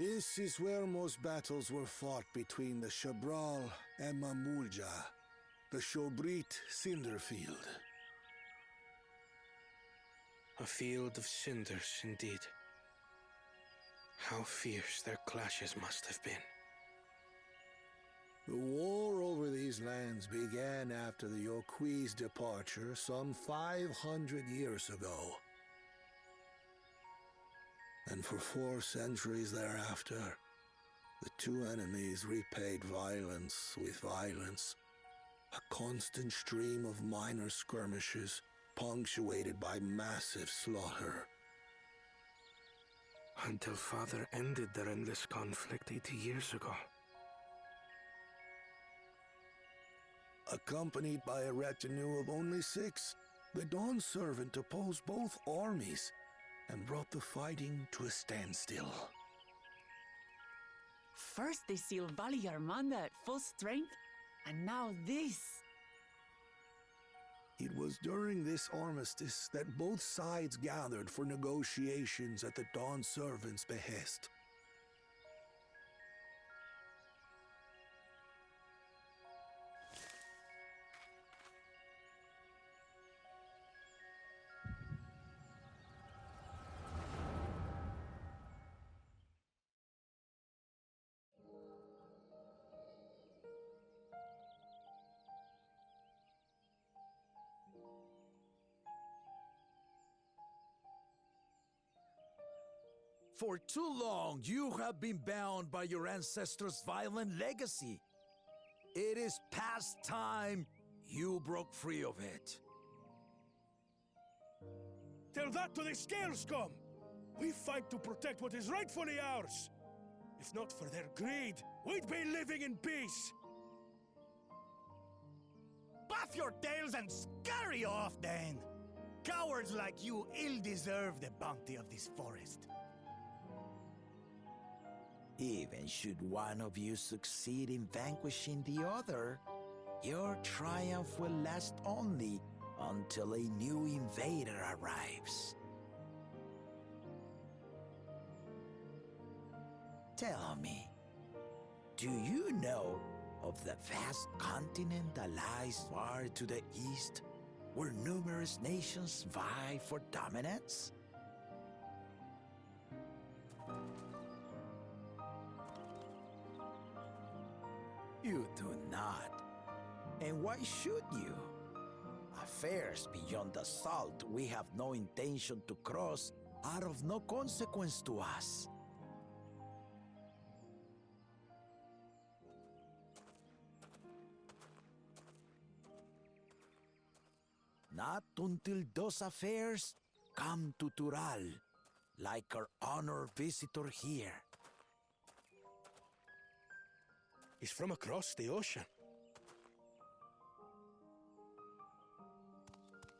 This is where most battles were fought between the Shabral and Mamulja, the Shobrit Cinderfield. A field of cinders, indeed. How fierce their clashes must have been. The war over these lands began after the Yokui's departure some 500 years ago. And for 4 centuries thereafter, the two enemies repaid violence with violence. A constant stream of minor skirmishes, punctuated by massive slaughter. Until Father ended their endless conflict 80 years ago. Accompanied by a retinue of only 6, the Dawn Servant opposed both armies and brought the fighting to a standstill. First they sealed Valley Armanda at full strength, and now this. It was during this armistice that both sides gathered for negotiations at the Dawn Servant's behest. For too long, you have been bound by your ancestors' violent legacy. It is past time you broke free of it. Tell that to the Scale Scum! We fight to protect what is rightfully ours. If not for their greed, we'd be living in peace. Buff your tails and scurry off, then! Cowards like you ill deserve the bounty of this forest. Even should one of you succeed in vanquishing the other, your triumph will last only until a new invader arrives. Tell me, do you know of the vast continent that lies far to the east, where numerous nations vie for dominance? You do not. And why should you? Affairs beyond the salt we have no intention to cross are of no consequence to us. Not until those affairs come to Tural, like our honored visitor here. He's from across the ocean.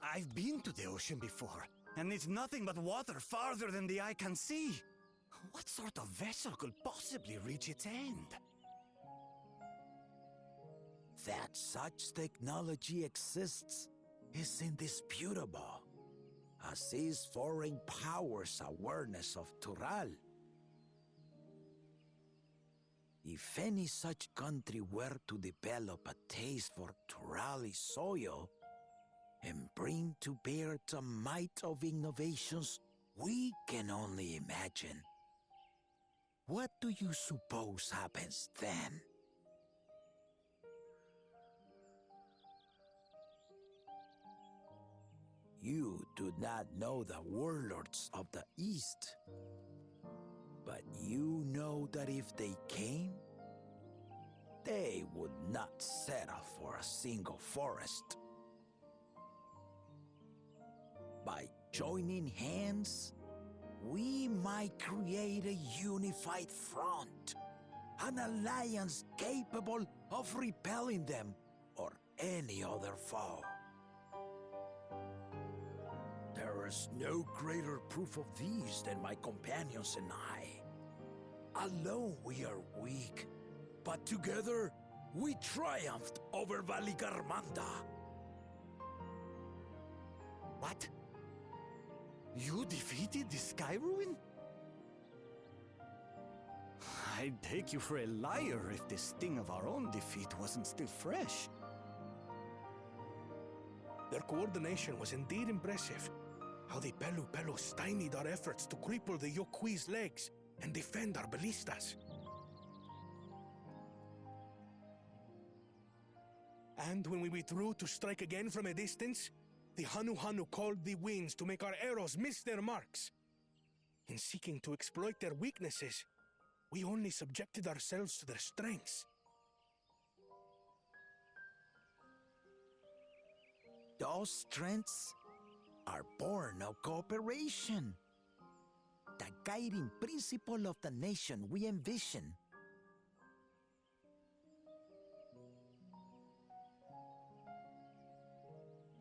I've been to the ocean before, and it's nothing but water farther than the eye can see. What sort of vessel could possibly reach its end? That such technology exists is indisputable, as is foreign powers' awareness of Tural. If any such country were to develop a taste for Turali soil and bring to bear the might of innovations we can only imagine, what do you suppose happens then? You do not know the warlords of the East, but you know that if they came, they would not settle for a single forest. By joining hands, we might create a unified front, an alliance capable of repelling them or any other foe. There is no greater proof of these than my companions and I. Alone we are weak, but together we triumphed over Valigarmanda. What? You defeated the Sky Ruin? I'd take you for a liar if the sting of our own defeat wasn't still fresh. Their coordination was indeed impressive. How the Pelu stymied our efforts to cripple the Yokui's legs and defend our ballistas. And when we withdrew to strike again from a distance, the Hanu called the winds to make our arrows miss their marks. In seeking to exploit their weaknesses, we only subjected ourselves to their strengths. Those strengths are born of cooperation. The guiding principle of the nation we envision.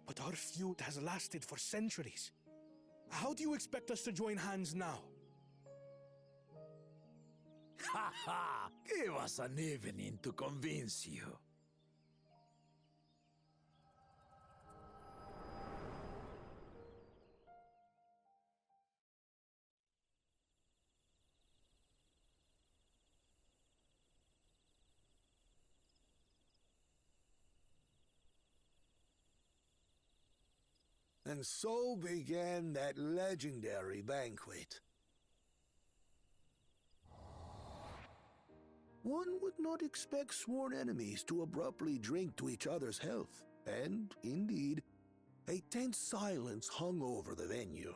But our feud has lasted for centuries. How do you expect us to join hands now? Ha ha! Give us an evening to convince you. And so began that legendary banquet. One would not expect sworn enemies to abruptly drink to each other's health, and, indeed, a tense silence hung over the venue.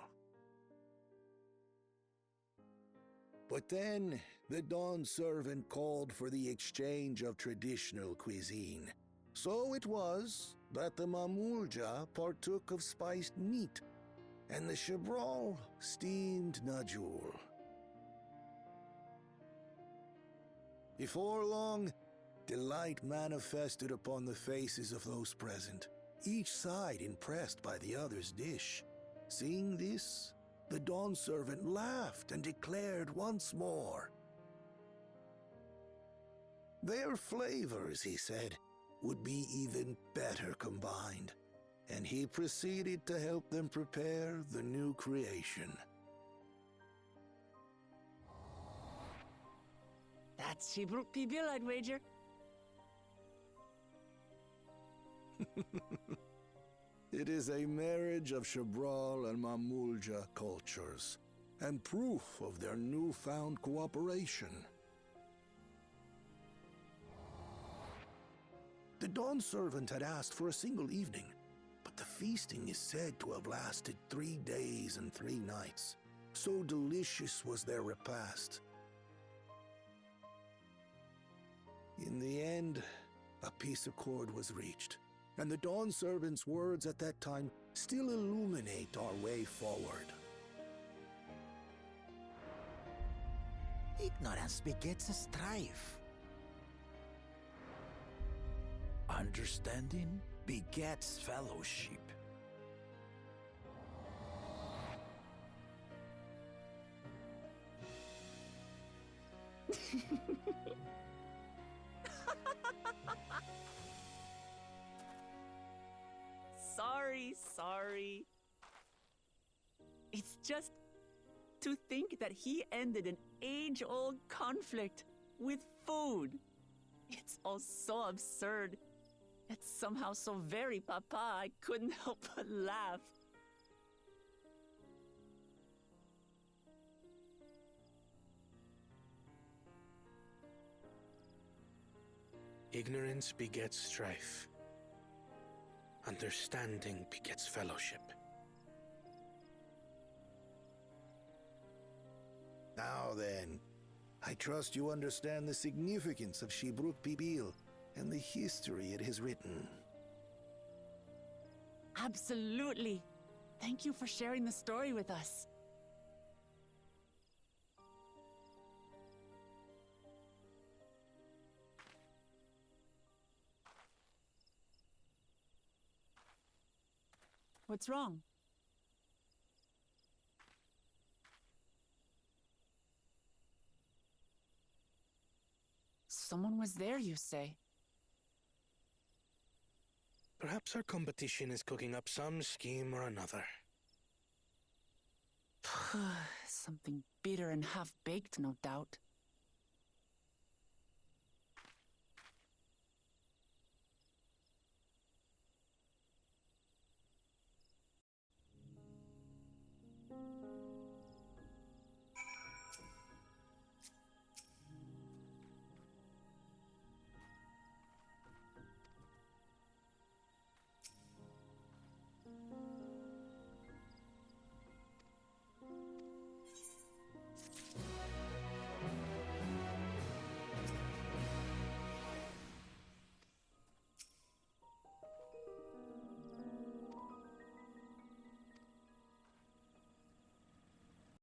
But then, the Dawn servant called for the exchange of traditional cuisine. So it was that the Mamulja partook of spiced meat, and the Chebral steamed najul. Before long, delight manifested upon the faces of those present, each side impressed by the other's dish. Seeing this, the Dawn servant laughed and declared once more. Their flavors, he said, would be even better combined, and he proceeded to help them prepare the new creation. That's Shibruk Pibil, I'd wager. It is a marriage of Chebral and Mamulja cultures, and proof of their newfound cooperation. The Dawn servant had asked for a single evening, but the feasting is said to have lasted 3 days and 3 nights. So delicious was their repast. In the end, a peace accord was reached, and the Dawn servant's words at that time still illuminate our way forward. Ignorance begets strife. Understanding begets fellowship. Sorry. It's just to think that he ended an age-old conflict with food. It's all so absurd. It's somehow so very papa, I couldn't help but laugh. Ignorance begets strife. Understanding begets fellowship. Now then, I trust you understand the significance of Shibruk Pibil and the history it has written. Absolutely. Thank you for sharing the story with us. What's wrong? Someone was there, you say? Perhaps our competition is cooking up some scheme or another. Something bitter and half-baked, no doubt.